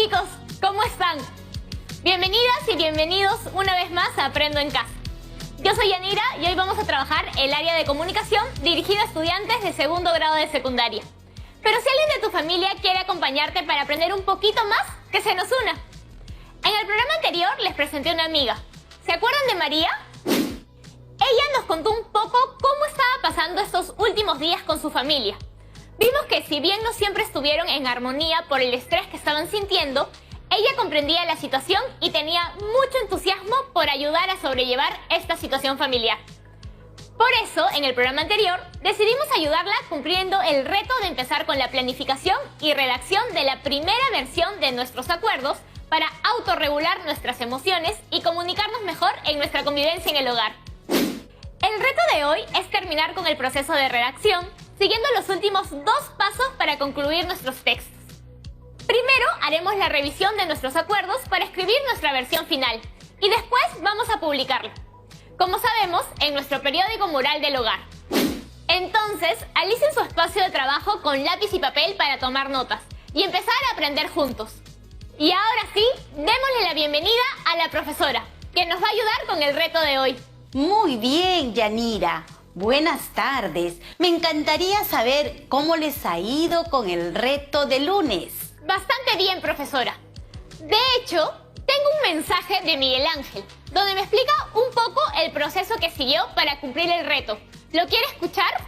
chicos, ¿cómo están? Bienvenidas y bienvenidos una vez más a Aprendo en Casa. Yo soy Yanira y hoy vamos a trabajar el área de comunicación dirigida a estudiantes de segundo grado de secundaria. Pero si alguien de tu familia quiere acompañarte para aprender un poquito más, que se nos una. En el programa anterior les presenté a una amiga. ¿Se acuerdan de María? Ella nos contó un poco cómo estaba pasando estos últimos días con su familia. Vimos que si bien no siempre estuvieron en armonía por el estrés que estaban sintiendo, ella comprendía la situación y tenía mucho entusiasmo por ayudar a sobrellevar esta situación familiar. Por eso, en el programa anterior, decidimos ayudarla cumpliendo el reto de empezar con la planificación y redacción de la primera versión de nuestros acuerdos para autorregular nuestras emociones y comunicarnos mejor en nuestra convivencia en el hogar. El reto de hoy es terminar con el proceso de redacción, siguiendo los últimos 2 pasos para concluir nuestros textos. Primero haremos la revisión de nuestros acuerdos para escribir nuestra versión final y después vamos a publicarla, como sabemos, en nuestro periódico mural del hogar. Entonces, alicen su espacio de trabajo con lápiz y papel para tomar notas y empezar a aprender juntos. Y ahora sí, démosle la bienvenida a la profesora, que nos va a ayudar con el reto de hoy. Muy bien, Yanira. Buenas tardes. Me encantaría saber cómo les ha ido con el reto de lunes. Bastante bien, profesora. De hecho, tengo un mensaje de Miguel Ángel, donde me explica un poco el proceso que siguió para cumplir el reto. ¿Lo quiere escuchar?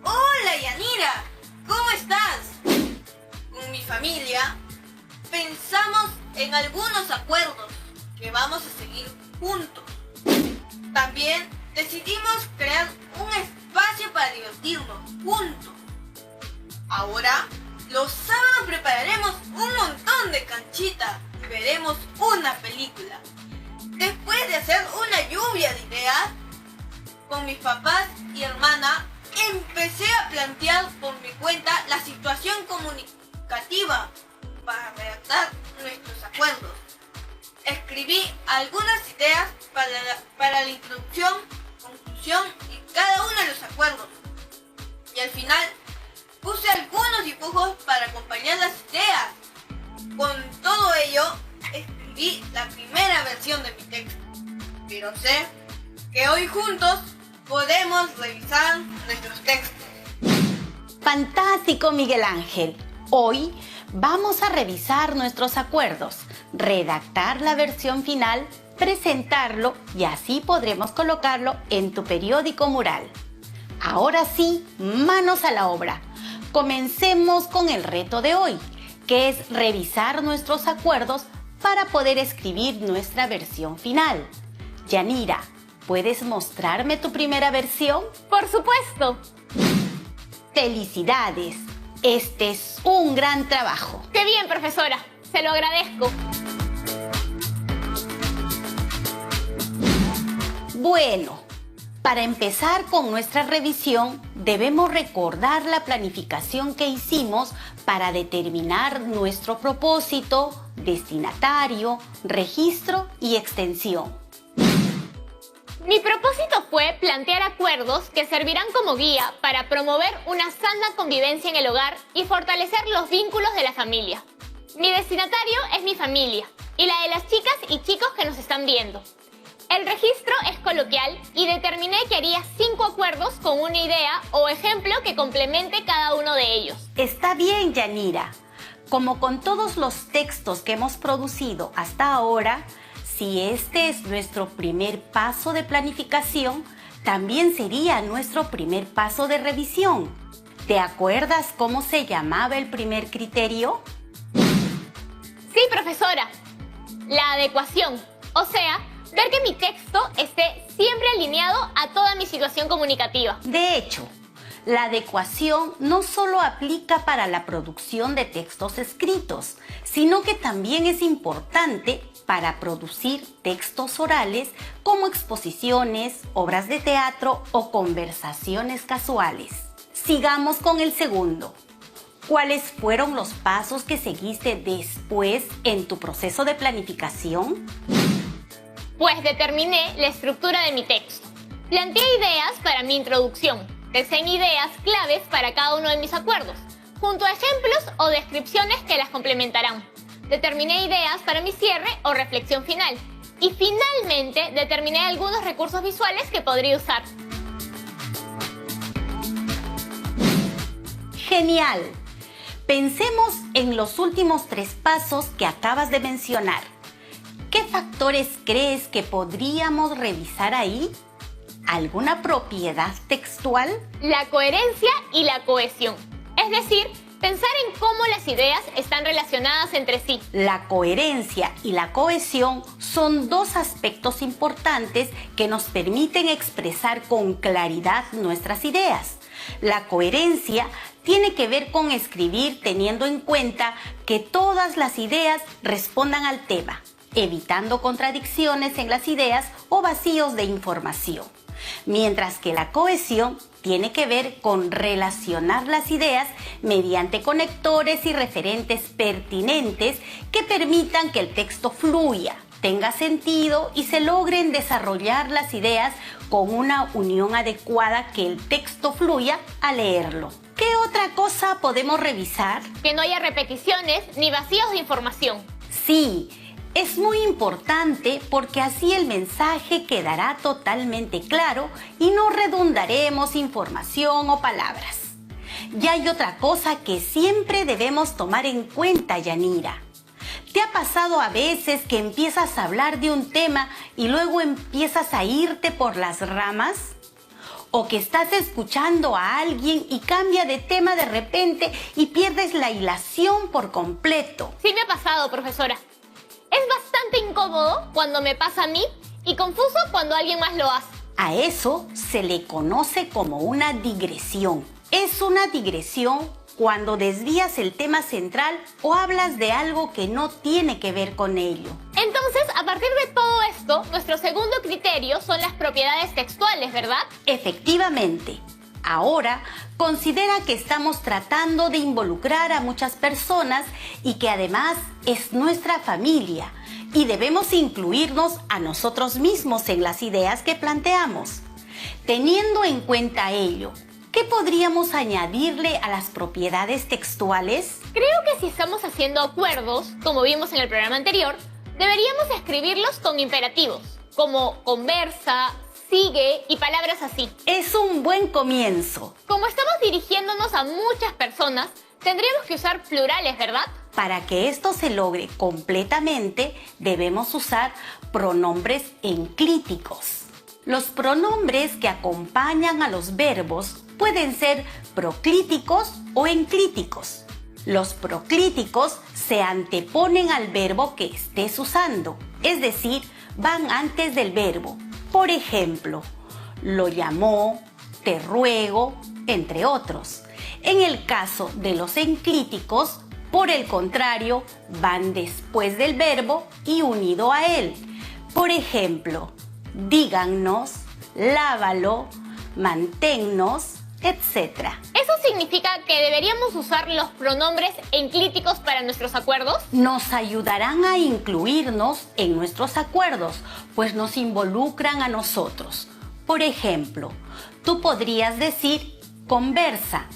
Hola, Yanira. ¿Cómo estás? Con mi familia pensamos en algunos acuerdos que vamos a seguir juntos. También decidimos crear un espacio para divertirnos juntos. Ahora, los sábados prepararemos un montón de canchitas y veremos una película. Después de hacer una lluvia de ideas, con mis papás y hermana, empecé a plantear por mi cuenta la situación comunicativa para redactar nuestros acuerdos. Escribí algunas ideas para la introducción, conclusión y cada uno de los acuerdos. Y al final puse algunos dibujos para acompañar las ideas. Con todo ello, escribí la primera versión de mi texto. Pero sé que hoy juntos podemos revisar nuestros textos. Fantástico, Miguel Ángel. Hoy vamos a revisar nuestros acuerdos, redactar la versión final, presentarlo y así podremos colocarlo en tu periódico mural. Ahora sí, manos a la obra. Comencemos con el reto de hoy, que es revisar nuestros acuerdos para poder escribir nuestra versión final. Yanira, ¿puedes mostrarme tu primera versión? ¡Por supuesto! ¡Felicidades! Este es un gran trabajo. ¡Qué bien, profesora! Se lo agradezco. Bueno, para empezar con nuestra revisión, debemos recordar la planificación que hicimos para determinar nuestro propósito, destinatario, registro y extensión. Mi propósito fue plantear acuerdos que servirán como guía para promover una sana convivencia en el hogar y fortalecer los vínculos de la familia. Mi destinatario es mi familia y la de las chicas y chicos que nos están viendo. El registro es coloquial y determiné que haría 5 acuerdos con una idea o ejemplo que complemente cada uno de ellos. Está bien, Yanira. Como con todos los textos que hemos producido hasta ahora, si este es nuestro primer paso de planificación, también sería nuestro primer paso de revisión. ¿Te acuerdas cómo se llamaba el primer criterio? Sí, profesora. La adecuación. O sea, ver que mi texto esté siempre alineado a toda mi situación comunicativa. De hecho, la adecuación no solo aplica para la producción de textos escritos, sino que también es importante para producir textos orales como exposiciones, obras de teatro o conversaciones casuales. Sigamos con el segundo. ¿Cuáles fueron los pasos que seguiste después en tu proceso de planificación? Pues determiné la estructura de mi texto. Planteé ideas para mi introducción. Pensé en ideas claves para cada uno de mis acuerdos. junto a ejemplos o descripciones que las complementarán. Determiné ideas para mi cierre o reflexión final. Y finalmente determiné algunos recursos visuales que podría usar. Genial. Pensemos en los últimos 3 pasos que acabas de mencionar. ¿Qué factores crees que podríamos revisar ahí? ¿Alguna propiedad textual? La coherencia y la cohesión. Es decir, pensar en cómo las ideas están relacionadas entre sí. La coherencia y la cohesión son 2 aspectos importantes que nos permiten expresar con claridad nuestras ideas. La coherencia tiene que ver con escribir teniendo en cuenta que todas las ideas respondan al tema, evitando contradicciones en las ideas o vacíos de información. Mientras que la cohesión tiene que ver con relacionar las ideas mediante conectores y referentes pertinentes que permitan que el texto fluya, tenga sentido y se logren desarrollar las ideas con una unión adecuada que el texto fluya al leerlo. ¿Qué otra cosa podemos revisar? Que no haya repeticiones ni vacíos de información. Sí, es muy importante porque así el mensaje quedará totalmente claro y no redundaremos información o palabras. Y hay otra cosa que siempre debemos tomar en cuenta, Yanira. ¿Te ha pasado a veces que empiezas a hablar de un tema y luego empiezas a irte por las ramas? ¿O que estás escuchando a alguien y cambia de tema de repente y pierdes la hilación por completo? Sí me ha pasado, profesora. Es bastante incómodo cuando me pasa a mí y confuso cuando alguien más lo hace. A eso se le conoce como una digresión. Es una digresión cuando desvías el tema central o hablas de algo que no tiene que ver con ello. Entonces, a partir de todo esto, nuestro segundo criterio son las propiedades textuales, ¿verdad? Efectivamente. Ahora, considera que estamos tratando de involucrar a muchas personas y que además es nuestra familia y debemos incluirnos a nosotros mismos en las ideas que planteamos. Teniendo en cuenta ello, ¿qué podríamos añadirle a las propiedades textuales? Creo que si estamos haciendo acuerdos, como vimos en el programa anterior, deberíamos escribirlos con imperativos, como conversa, sigue y palabras así. Es un buen comienzo. Como estamos dirigiéndonos a muchas personas, tendríamos que usar plurales, ¿verdad? Para que esto se logre completamente, debemos usar pronombres enclíticos. Los pronombres que acompañan a los verbos pueden ser proclíticos o enclíticos. Los proclíticos se anteponen al verbo que estés usando, es decir, van antes del verbo. Por ejemplo, lo llamó, te ruego, entre otros. En el caso de los enclíticos, por el contrario, van después del verbo y unido a él. Por ejemplo, dígannos, lávalo, manténnos, etc. ¿Eso significa que deberíamos usar los pronombres enclíticos para nuestros acuerdos? Nos ayudarán a incluirnos en nuestros acuerdos, pues nos involucran a nosotros. Por ejemplo, tú podrías decir conversa,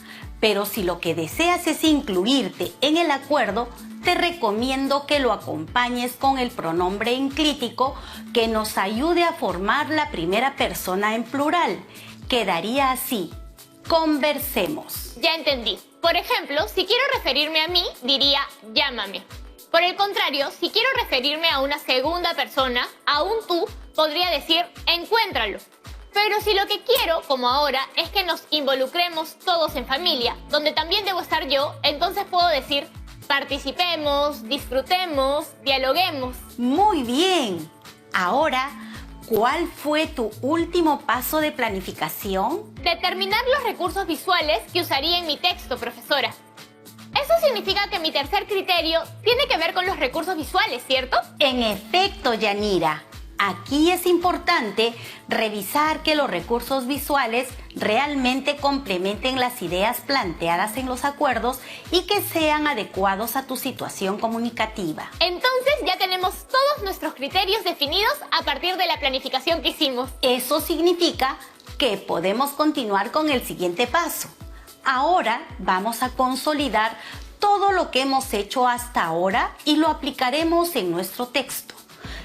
pero si lo que deseas es incluirte en el acuerdo, te recomiendo que lo acompañes con el pronombre enclítico que nos ayude a formar la primera persona en plural. Quedaría así: conversemos. Ya entendí. Por ejemplo, si quiero referirme a mí, diría llámame. Por el contrario, si quiero referirme a una segunda persona, a un tú, podría decir encuéntralo. Pero si lo que quiero, como ahora, es que nos involucremos todos en familia, donde también debo estar yo, entonces puedo decir participemos, disfrutemos, dialoguemos. Muy bien. Ahora, ¿cuál fue tu último paso de planificación? Determinar los recursos visuales que usaría en mi texto, profesora. Eso significa que mi tercer criterio tiene que ver con los recursos visuales, ¿cierto? En efecto, Yanira. Aquí es importante revisar que los recursos visuales realmente complementen las ideas planteadas en los acuerdos y que sean adecuados a tu situación comunicativa. Entonces ya tenemos todos nuestros criterios definidos a partir de la planificación que hicimos. Eso significa que podemos continuar con el siguiente paso. Ahora vamos a consolidar todo lo que hemos hecho hasta ahora y lo aplicaremos en nuestro texto.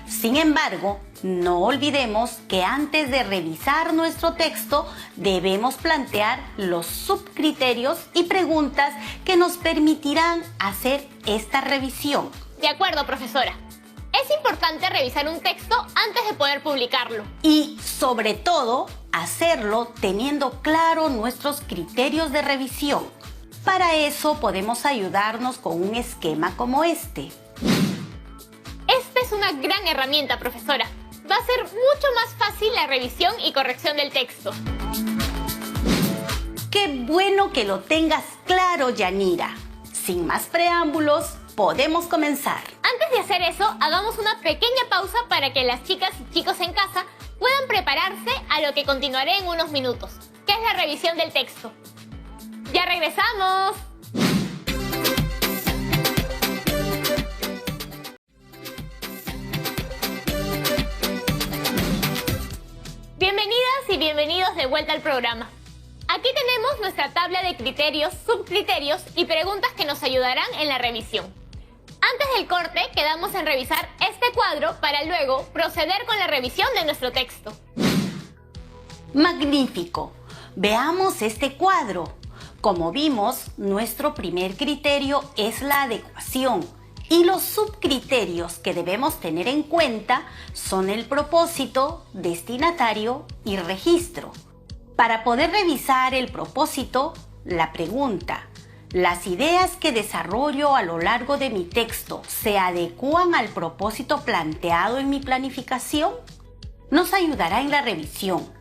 Sin embargo, no olvidemos que antes de revisar nuestro texto debemos plantear los subcriterios y preguntas que nos permitirán hacer esta revisión. De acuerdo, profesora. Es importante revisar un texto antes de poder publicarlo. Y sobre todo, hacerlo teniendo claro nuestros criterios de revisión. Para eso podemos ayudarnos con un esquema como este. Esta es una gran herramienta, profesora. Va a ser mucho más fácil la revisión y corrección del texto. ¡Qué bueno que lo tengas claro, Yanira! Sin más preámbulos, podemos comenzar. Antes de hacer eso, hagamos una pequeña pausa para que las chicas y chicos en casa puedan prepararse a lo que continuaré en unos minutos, que es la revisión del texto. ¡Ya regresamos! Bienvenidas y bienvenidos de vuelta al programa. Aquí tenemos nuestra tabla de criterios, subcriterios y preguntas que nos ayudarán en la revisión. Antes del corte quedamos en revisar este cuadro para luego proceder con la revisión de nuestro texto. ¡Magnífico! Veamos este cuadro. Como vimos, nuestro primer criterio es la adecuación y los subcriterios que debemos tener en cuenta son el propósito, destinatario y registro. Para poder revisar el propósito, la pregunta, ¿las ideas que desarrollo a lo largo de mi texto se adecúan al propósito planteado en mi planificación? Nos ayudará en la revisión.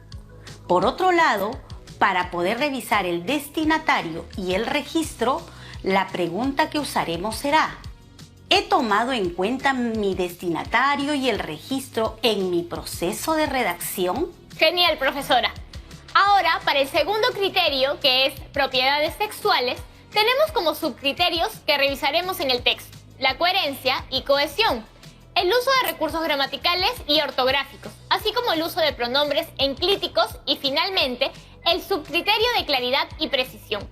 Por otro lado, para poder revisar el destinatario y el registro, la pregunta que usaremos será: ¿he tomado en cuenta mi destinatario y el registro en mi proceso de redacción? Genial, profesora. Ahora, para el segundo criterio, que es propiedades textuales, tenemos como subcriterios que revisaremos en el texto: la coherencia y cohesión, el uso de recursos gramaticales y ortográficos, así como el uso de pronombres enclíticos y, finalmente, el subcriterio de claridad y precisión.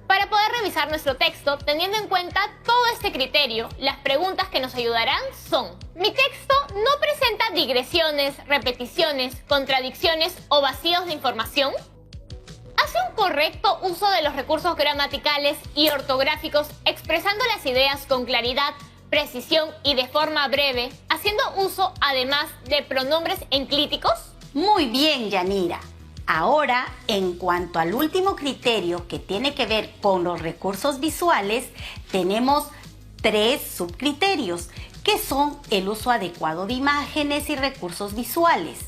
Para poder revisar nuestro texto, teniendo en cuenta todo este criterio, las preguntas que nos ayudarán son: ¿mi texto no presenta digresiones, repeticiones, contradicciones o vacíos de información? ¿Hace un correcto uso de los recursos gramaticales y ortográficos expresando las ideas con claridad, precisión y de forma breve, haciendo uso además de pronombres enclíticos? Muy bien, Yanira. Ahora, en cuanto al último criterio que tiene que ver con los recursos visuales, tenemos 3 subcriterios, que son el uso adecuado de imágenes y recursos visuales,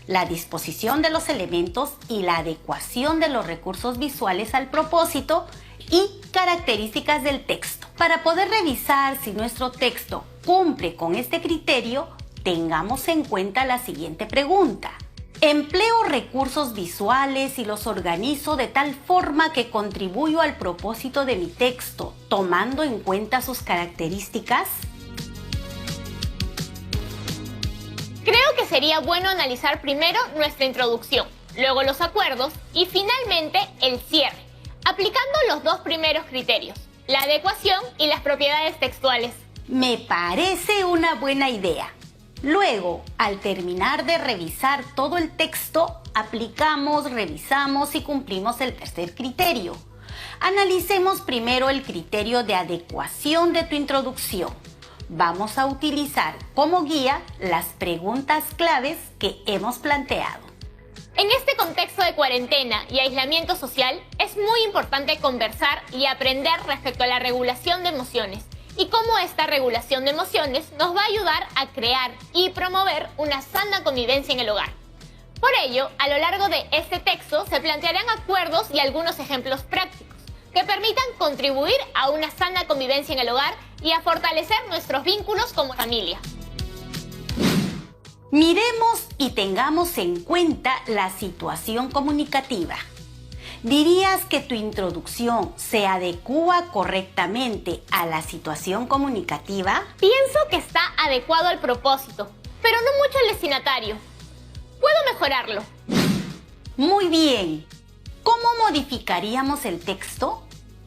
la disposición de los elementos y la adecuación de los recursos visuales al propósito y características del texto. Para poder revisar si nuestro texto cumple con este criterio, tengamos en cuenta la siguiente pregunta. ¿Empleo recursos visuales y los organizo de tal forma que contribuyo al propósito de mi texto, tomando en cuenta sus características? Creo que sería bueno analizar primero nuestra introducción, luego los acuerdos y finalmente el cierre, aplicando los 2 primeros criterios, la adecuación y las propiedades textuales. Me parece una buena idea. Luego, al terminar de revisar todo el texto, aplicamos, revisamos y cumplimos el tercer criterio. Analicemos primero el criterio de adecuación de tu introducción. Vamos a utilizar como guía las preguntas claves que hemos planteado. En este contexto de cuarentena y aislamiento social, es muy importante conversar y aprender respecto a la regulación de emociones y cómo esta regulación de emociones nos va a ayudar a crear y promover una sana convivencia en el hogar. Por ello, a lo largo de este texto se plantearán acuerdos y algunos ejemplos prácticos que permitan contribuir a una sana convivencia en el hogar y a fortalecer nuestros vínculos como familia. Miremos y tengamos en cuenta la situación comunicativa. ¿Dirías que tu introducción se adecúa correctamente a la situación comunicativa? Pienso que está adecuado al propósito, pero no mucho al destinatario. ¿Puedo mejorarlo? Muy bien. ¿Cómo modificaríamos el texto?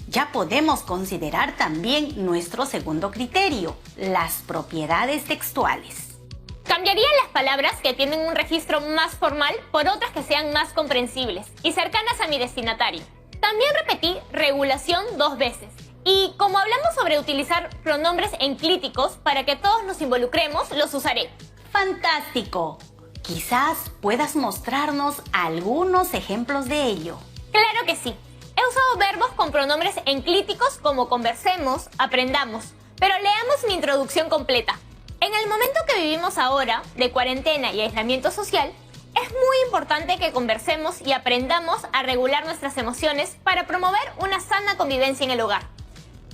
Ya podemos considerar también nuestro segundo criterio, las propiedades textuales. Cambiaría las palabras que tienen un registro más formal por otras que sean más comprensibles y cercanas a mi destinatario. También repetí regulación 2 veces. Y como hablamos sobre utilizar pronombres enclíticos para que todos nos involucremos, los usaré. ¡Fantástico! Quizás puedas mostrarnos algunos ejemplos de ello. Claro que sí. He usado verbos con pronombres enclíticos como conversemos, aprendamos, pero leamos mi introducción completa. En el momento que vivimos ahora, de cuarentena y aislamiento social, es muy importante que conversemos y aprendamos a regular nuestras emociones para promover una sana convivencia en el hogar.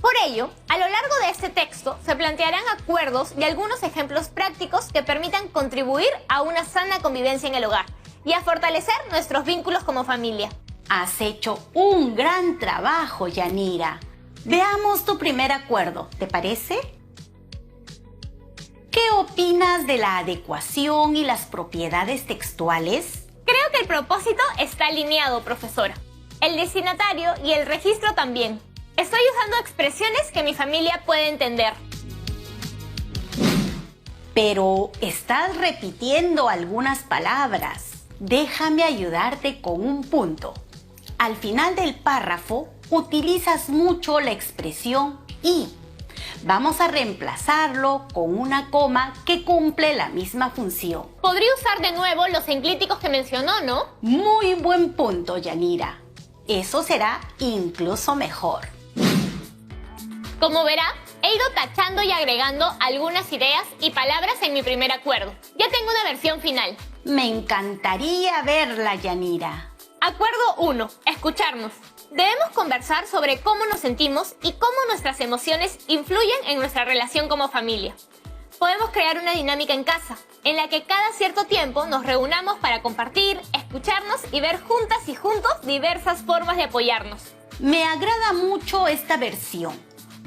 Por ello, a lo largo de este texto se plantearán acuerdos y algunos ejemplos prácticos que permitan contribuir a una sana convivencia en el hogar y a fortalecer nuestros vínculos como familia. Has hecho un gran trabajo, Yanira. Veamos tu primer acuerdo, ¿te parece? ¿Qué opinas de la adecuación y las propiedades textuales? Creo que el propósito está alineado, profesora. El destinatario y el registro también. Estoy usando expresiones que mi familia puede entender. Pero estás repitiendo algunas palabras. Déjame ayudarte con un punto. Al final del párrafo utilizas mucho la expresión y. Vamos a reemplazarlo con una coma que cumple la misma función. Podría usar de nuevo los enclíticos que mencionó, ¿no? Muy buen punto, Yanira. Eso será incluso mejor. Como verá, he ido tachando y agregando algunas ideas y palabras en mi primer acuerdo. Ya tengo una versión final. Me encantaría verla, Yanira. Acuerdo 1. Escucharnos. Debemos conversar sobre cómo nos sentimos y cómo nuestras emociones influyen en nuestra relación como familia. Podemos crear una dinámica en casa, en la que cada cierto tiempo nos reunamos para compartir, escucharnos y ver juntas y juntos diversas formas de apoyarnos. Me agrada mucho esta versión.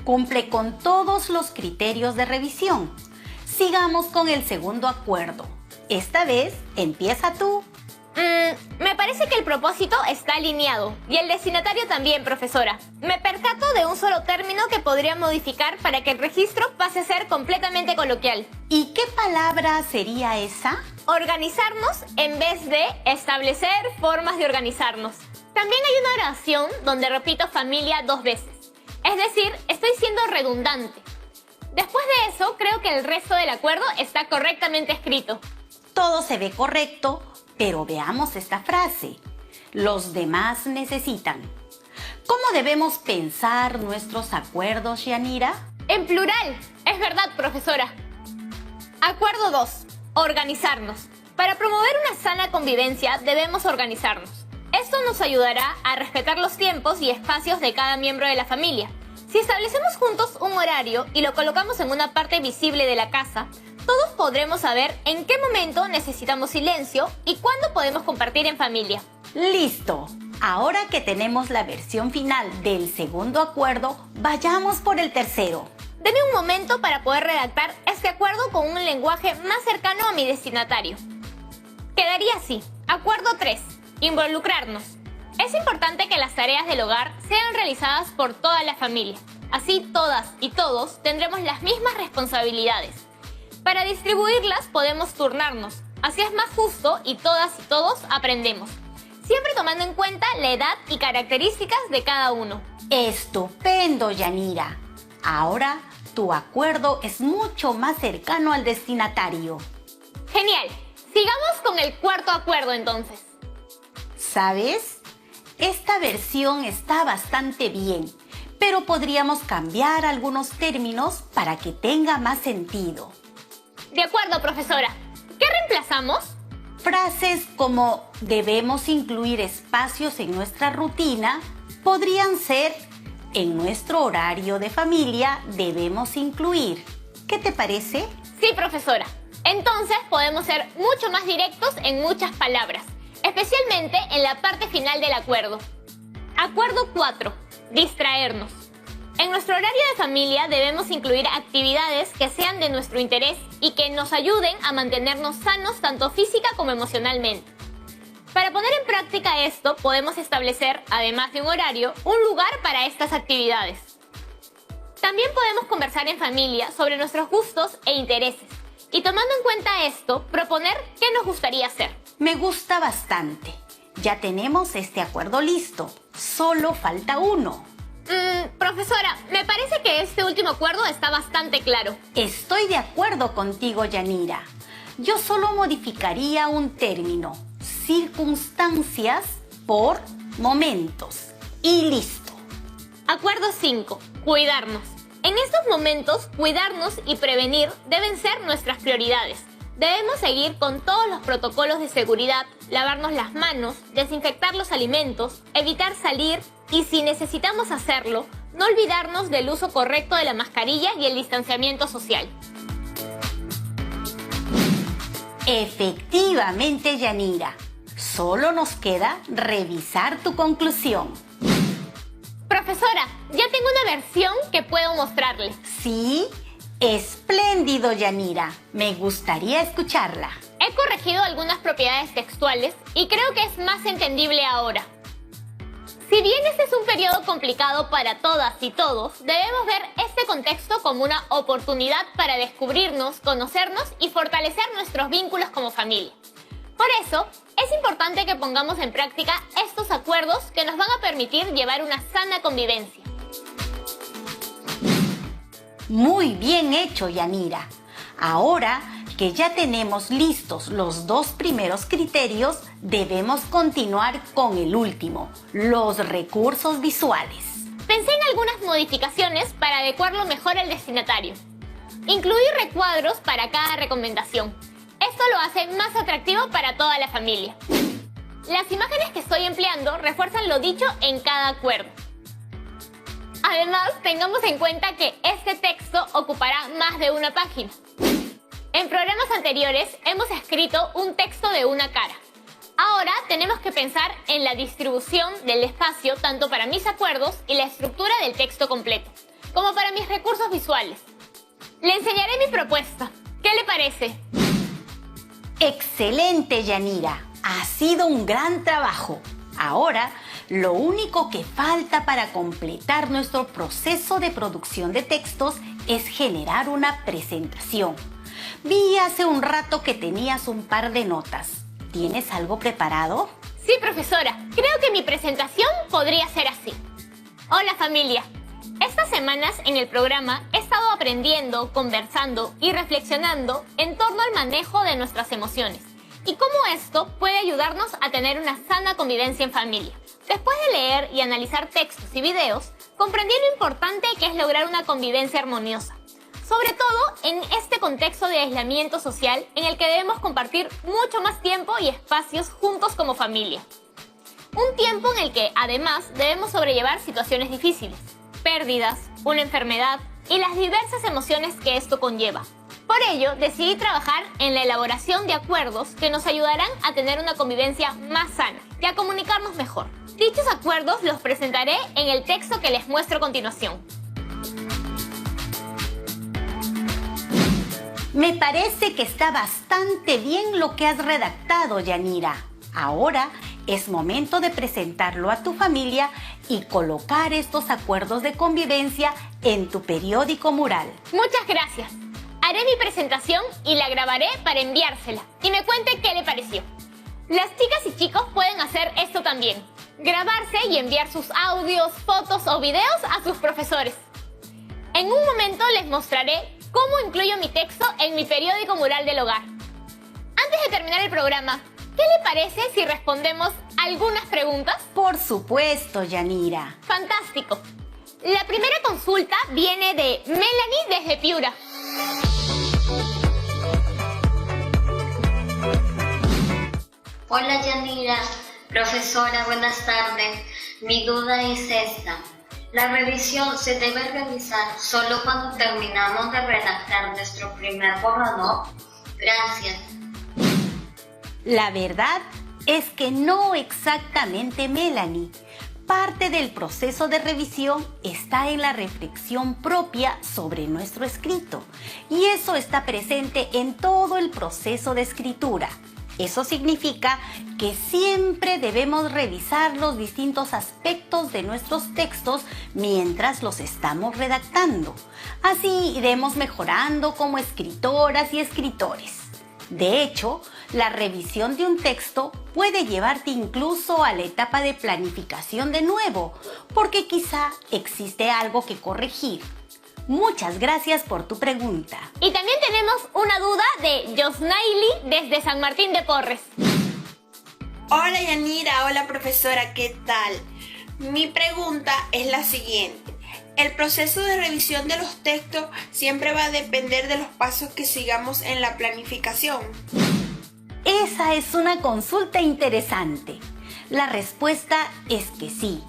Cumple con todos los criterios de revisión. Sigamos con el segundo acuerdo. Esta vez empieza tú. Me parece que el propósito está alineado y el destinatario también, profesora. Me percato de un solo término que podría modificar para que el registro pase a ser completamente coloquial. ¿Y qué palabra sería esa? Organizarnos en vez de establecer formas de organizarnos. También hay una oración donde repito familia 2 veces. Es decir, estoy siendo redundante. Después de eso, creo que el resto del acuerdo está correctamente escrito. Todo se ve correcto, pero veamos esta frase. Los demás necesitan. ¿Cómo debemos pensar nuestros acuerdos, Yanira? En plural. Es verdad, profesora. Acuerdo 2. Organizarnos. Para promover una sana convivencia debemos organizarnos. Esto nos ayudará a respetar los tiempos y espacios de cada miembro de la familia. Si establecemos juntos un horario y lo colocamos en una parte visible de la casa, todos podremos saber en qué momento necesitamos silencio y cuándo podemos compartir en familia. ¡Listo! Ahora que tenemos la versión final del segundo acuerdo, vayamos por el tercero. Deme un momento para poder redactar este acuerdo con un lenguaje más cercano a mi destinatario. Quedaría así. Acuerdo 3. Involucrarnos. Es importante que las tareas del hogar sean realizadas por toda la familia. Así todas y todos tendremos las mismas responsabilidades. Para distribuirlas podemos turnarnos. Así es más justo y todas y todos aprendemos. Siempre tomando en cuenta la edad y características de cada uno. ¡Estupendo, Yanira! Ahora tu acuerdo es mucho más cercano al destinatario. Genial. Sigamos con el cuarto acuerdo entonces. ¿Sabes? Esta versión está bastante bien, pero podríamos cambiar algunos términos para que tenga más sentido. De acuerdo, profesora. ¿Qué reemplazamos? Frases como debemos incluir espacios en nuestra rutina podrían ser en nuestro horario de familia debemos incluir. ¿Qué te parece? Sí, profesora. Entonces podemos ser mucho más directos en muchas palabras, especialmente en la parte final del acuerdo. Acuerdo 4. Distraernos. En nuestro horario de familia debemos incluir actividades que sean de nuestro interés y que nos ayuden a mantenernos sanos tanto física como emocionalmente. Para poner en práctica esto, podemos establecer, además de un horario, un lugar para estas actividades. También podemos conversar en familia sobre nuestros gustos e intereses y, tomando en cuenta esto, proponer qué nos gustaría hacer. Me gusta bastante. Ya tenemos este acuerdo listo. Solo falta uno. Profesora, me parece que este último acuerdo está bastante claro. Estoy de acuerdo contigo, Yanira. Yo solo modificaría un término. Circunstancias por momentos. Y listo. Acuerdo 5. Cuidarnos. En estos momentos, cuidarnos y prevenir deben ser nuestras prioridades. Debemos seguir con todos los protocolos de seguridad, lavarnos las manos, desinfectar los alimentos, evitar salir y, si necesitamos hacerlo, no olvidarnos del uso correcto de la mascarilla y el distanciamiento social. Efectivamente, Yanira. Solo nos queda revisar tu conclusión. Profesora, ya tengo una versión que puedo mostrarle. ¿Sí? Espléndido, Yanira. Me gustaría escucharla. He corregido algunas propiedades textuales y creo que es más entendible ahora. Si bien este es un periodo complicado para todas y todos, debemos ver este contexto como una oportunidad para descubrirnos, conocernos y fortalecer nuestros vínculos como familia. Por eso, es importante que pongamos en práctica estos acuerdos que nos van a permitir llevar una sana convivencia. Muy bien hecho, Yanira. Ahora que ya tenemos listos los 2 primeros criterios, debemos continuar con el último, los recursos visuales. Pensé en algunas modificaciones para adecuarlo mejor al destinatario. Incluir recuadros para cada recomendación. Esto lo hace más atractivo para toda la familia. Las imágenes que estoy empleando refuerzan lo dicho en cada acuerdo. Además, tengamos en cuenta que este texto ocupará más de una página. En programas anteriores hemos escrito un texto de una cara. Ahora tenemos que pensar en la distribución del espacio tanto para mis acuerdos y la estructura del texto completo, como para mis recursos visuales. Le enseñaré mi propuesta. ¿Qué le parece? Excelente, Yanira. Ha sido un gran trabajo. Ahora, lo único que falta para completar nuestro proceso de producción de textos es generar una presentación. Vi hace un rato que tenías un par de notas. ¿Tienes algo preparado? Sí, profesora. Creo que mi presentación podría ser así. Hola, familia. Estas semanas en el programa he estado aprendiendo, conversando y reflexionando en torno al manejo de nuestras emociones y cómo esto puede ayudarnos a tener una sana convivencia en familia. Después de leer y analizar textos y videos, comprendí lo importante que es lograr una convivencia armoniosa, sobre todo en este contexto de aislamiento social en el que debemos compartir mucho más tiempo y espacios juntos como familia. Un tiempo en el que, además, debemos sobrellevar situaciones difíciles, pérdidas, una enfermedad y las diversas emociones que esto conlleva. Por ello, decidí trabajar en la elaboración de acuerdos que nos ayudarán a tener una convivencia más sana y a comunicarnos mejor. Dichos acuerdos los presentaré en el texto que les muestro a continuación. Me parece que está bastante bien lo que has redactado, Yanira. Ahora es momento de presentarlo a tu familia y colocar estos acuerdos de convivencia en tu periódico mural. Muchas gracias. Haré mi presentación y la grabaré para enviársela y me cuente qué le pareció. Las chicas y chicos pueden hacer esto también. Grabarse y enviar sus audios, fotos o videos a sus profesores. En un momento les mostraré cómo incluyo mi texto en mi periódico mural del hogar. Antes de terminar el programa, ¿qué le parece si respondemos algunas preguntas? Por supuesto, Yanira. ¡Fantástico! La primera consulta viene de Melanie desde Piura. Hola Yanira, profesora, buenas tardes. Mi duda es esta. ¿La revisión se debe realizar solo cuando terminamos de redactar nuestro primer borrador? Gracias. La verdad es que no exactamente, Melanie. Parte del proceso de revisión está en la reflexión propia sobre nuestro escrito y eso está presente en todo el proceso de escritura. Eso significa que siempre debemos revisar los distintos aspectos de nuestros textos mientras los estamos redactando. Así iremos mejorando como escritoras y escritores. De hecho, la revisión de un texto puede llevarte incluso a la etapa de planificación de nuevo, porque quizá existe algo que corregir. Muchas gracias por tu pregunta. Y también tenemos una duda de Josnaili desde San Martín de Porres. Hola Yanira, hola profesora, ¿qué tal? Mi pregunta es la siguiente. El proceso de revisión de los textos siempre va a depender de los pasos que sigamos en la planificación. Esa es una consulta interesante. La respuesta es que sí.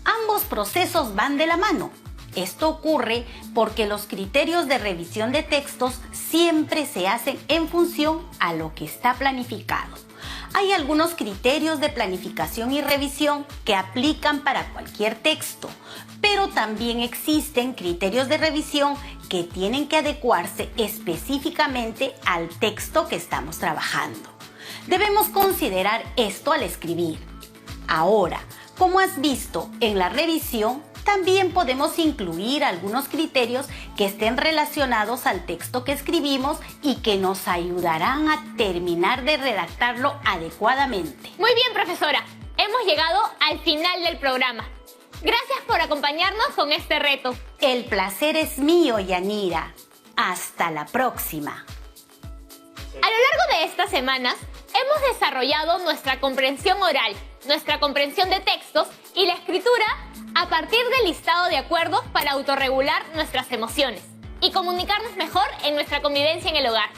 Ambos procesos van de la mano. Esto ocurre porque los criterios de revisión de textos siempre se hacen en función a lo que está planificado. Hay algunos criterios de planificación y revisión que aplican para cualquier texto, pero también existen criterios de revisión que tienen que adecuarse específicamente al texto que estamos trabajando. Debemos considerar esto al escribir. Ahora, como has visto en la revisión, también podemos incluir algunos criterios que estén relacionados al texto que escribimos y que nos ayudarán a terminar de redactarlo adecuadamente. Muy bien, profesora. Hemos llegado al final del programa. Gracias por acompañarnos con este reto. El placer es mío, Yanira. Hasta la próxima. A lo largo de estas semanas, hemos desarrollado nuestra comprensión oral, nuestra comprensión de textos y la escritura a partir del listado de acuerdos para autorregular nuestras emociones y comunicarnos mejor en nuestra convivencia en el hogar.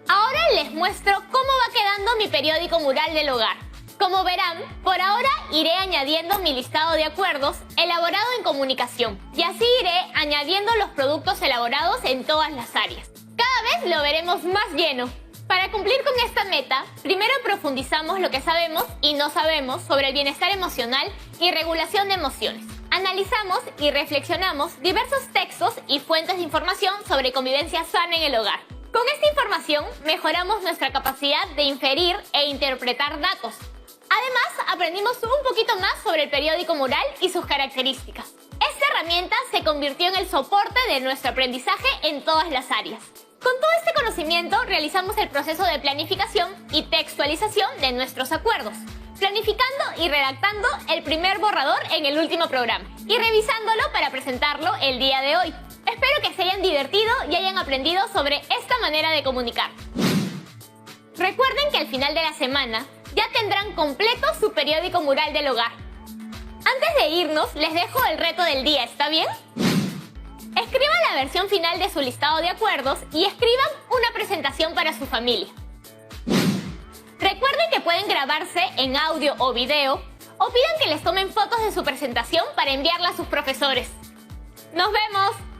Ahora les muestro cómo va quedando mi periódico mural del hogar. Como verán, por ahora iré añadiendo mi listado de acuerdos elaborado en comunicación y así iré añadiendo los productos elaborados en todas las áreas. Cada vez lo veremos más lleno. Para cumplir con esta meta, primero profundizamos lo que sabemos y no sabemos sobre el bienestar emocional y regulación de emociones. Analizamos y reflexionamos diversos textos y fuentes de información sobre convivencia sana en el hogar. Con esta información mejoramos nuestra capacidad de inferir e interpretar datos. Además, aprendimos un poquito más sobre el periódico mural y sus características. Esta herramienta se convirtió en el soporte de nuestro aprendizaje en todas las áreas. Con todo este conocimiento, realizamos el proceso de planificación y textualización de nuestros acuerdos, planificando y redactando el primer borrador en el último programa y revisándolo para presentarlo el día de hoy. Espero que se hayan divertido y hayan aprendido sobre esta manera de comunicar. Recuerden que al final de la semana ya tendrán completo su periódico mural del hogar. Antes de irnos, les dejo el reto del día, ¿está bien? Escriban la versión final de su listado de acuerdos y escriban una presentación para su familia. Recuerden que pueden grabarse en audio o video o pidan que les tomen fotos de su presentación para enviarla a sus profesores. ¡Nos vemos!